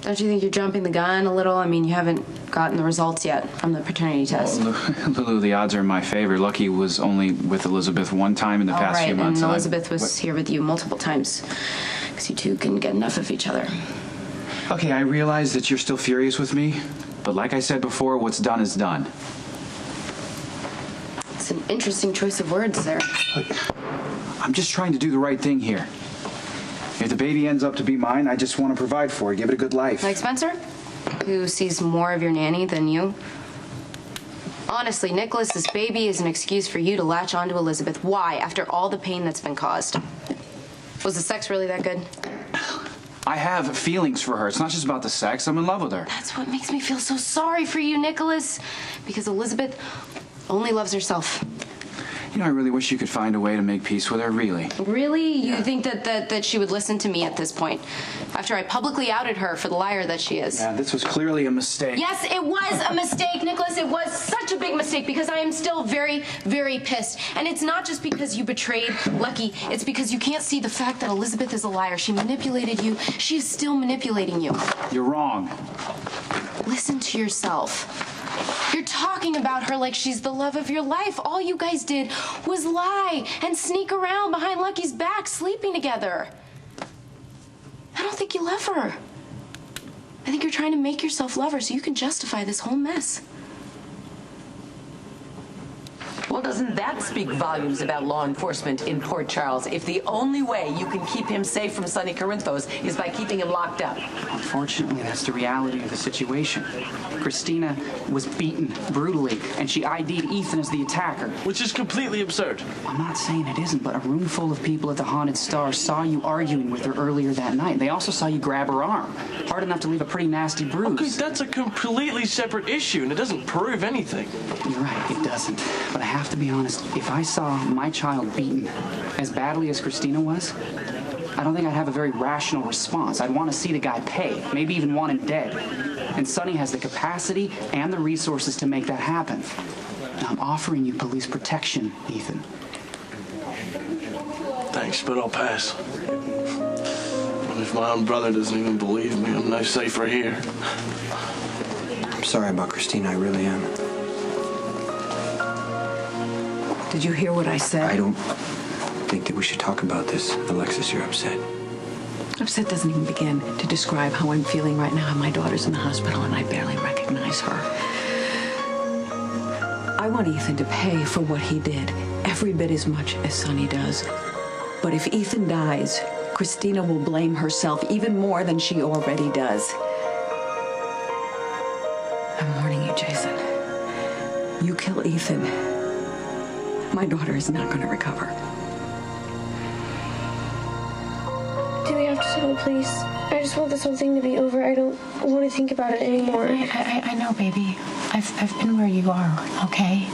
Don't you think you're jumping the gun a little? I mean, you haven't gotten the results yet from the paternity test. Well, Lulu, the odds are in my favor. Lucky was only with Elizabeth one time in the past few months. And Elizabeth was here with you multiple times because you two couldn't get enough of each other. Okay, I realize that you're still furious with me, but like I said before, what's done is done. It's an interesting choice of words there. I'm just trying to do the right thing here. If the baby ends up to be mine, I just want to provide for it, give it a good life. Like Spencer, who sees more of your nanny than you. Honestly, Nicholas, this baby is an excuse for you to latch onto Elizabeth. Why, after all the pain that's been caused? Was the sex really that good? I have feelings for her. It's not just about the sex. I'm in love with her. That's what makes me feel so sorry for you, Nicholas. Because Elizabeth only loves herself. You know, I really wish you could find a way to make peace with her, really. Really? You think that she would listen to me at this point? After I publicly outed her for the liar that she is? Yeah, this was clearly a mistake. Yes, it was a mistake, Nicholas. It was such a big mistake because I am still very, very pissed. And it's not just because you betrayed Lucky. It's because you can't see the fact that Elizabeth is a liar. She manipulated you. She is still manipulating you. You're wrong. Listen to yourself. You're talking about her like she's the love of your life. All you guys did was lie and sneak around behind Lucky's back, sleeping together. I don't think you love her. I think you're trying to make yourself love her so you can justify this whole mess. Well, doesn't that speak volumes about law enforcement in Port Charles if the only way you can keep him safe from Sonny Corinthos is by keeping him locked up? Unfortunately, that's the reality of the situation. Christina was beaten brutally, and she ID'd Ethan as the attacker. Which is completely absurd. I'm not saying it isn't, but a room full of people at the Haunted Star saw you arguing with her earlier that night. They also saw you grab her arm, hard enough to leave a pretty nasty bruise. Okay, that's a completely separate issue, and it doesn't prove anything. You're right, it doesn't. But I have to be honest, if I saw my child beaten as badly as Christina was, I don't think I'd have a very rational response. I'd want to see the guy pay, maybe even want him dead. And Sonny has the capacity and the resources to make that happen. Now, I'm offering you police protection, Ethan. Thanks, but I'll pass. And if my own brother doesn't even believe me, I'm no safer here. I'm sorry about Christina, I really am. Did you hear what I said? I don't think that we should talk about this. Alexis, you're upset. Upset doesn't even begin to describe how I'm feeling right now. My daughter's in the hospital and I barely recognize her. I want Ethan to pay for what he did, every bit as much as Sonny does. But if Ethan dies, Christina will blame herself even more than she already does. I'm warning you, Jason. You kill Ethan, my daughter is not going to recover. Do we have to tell the police? I just want this whole thing to be over. I don't want to think about it anymore. I know, baby. I've been where you are, okay?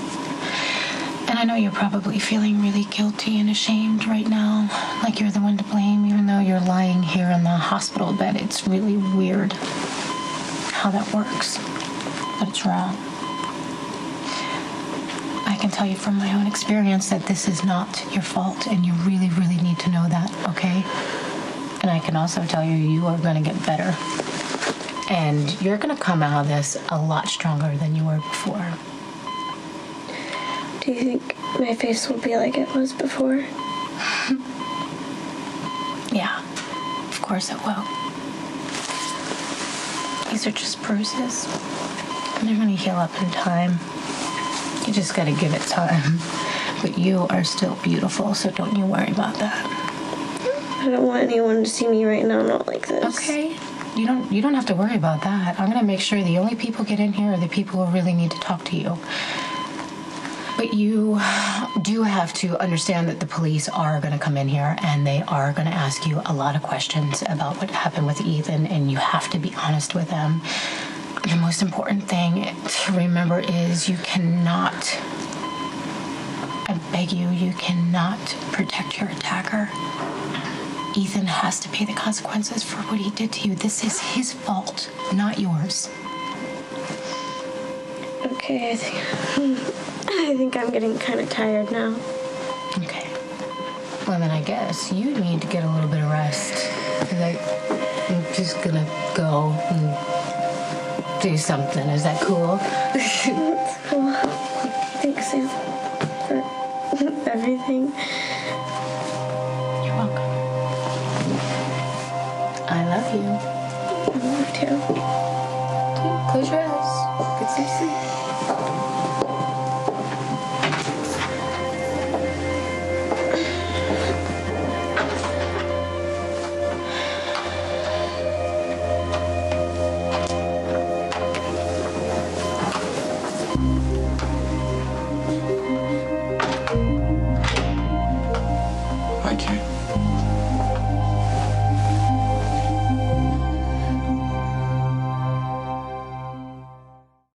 And I know you're probably feeling really guilty and ashamed right now, like you're the one to blame, even though you're lying here in the hospital bed. It's really weird how that works, but it's wrong. I can tell you from my own experience that this is not your fault, and you really, really need to know that, okay? And I can also tell you, you are going to get better. And you're going to come out of this a lot stronger than you were before. Do you think my face will be like it was before? Yeah, of course it will. These are just bruises, and they're going to heal up in time. You just got to give it time. But you are still beautiful, so don't you worry about that. I don't want anyone to see me right now not like this. Okay. You don't have to worry about that. I'm going to make sure the only people get in here are the people who really need to talk to you. But you do have to understand that the police are going to come in here and they are going to ask you a lot of questions about what happened with Ethan, and you have to be honest with them. The most important thing to remember is you cannot, I beg you, you cannot protect your attacker. Ethan has to pay the consequences for what he did to you. This is his fault, not yours. Okay, I think I'm getting kind of tired now. Okay. Well, then I guess you need to get a little bit of rest. Because just gonna go and do something. Is that cool? That's cool. Thanks, Sam, for everything. You're welcome. I love you. I love you too. Close your eyes. Get some sleep.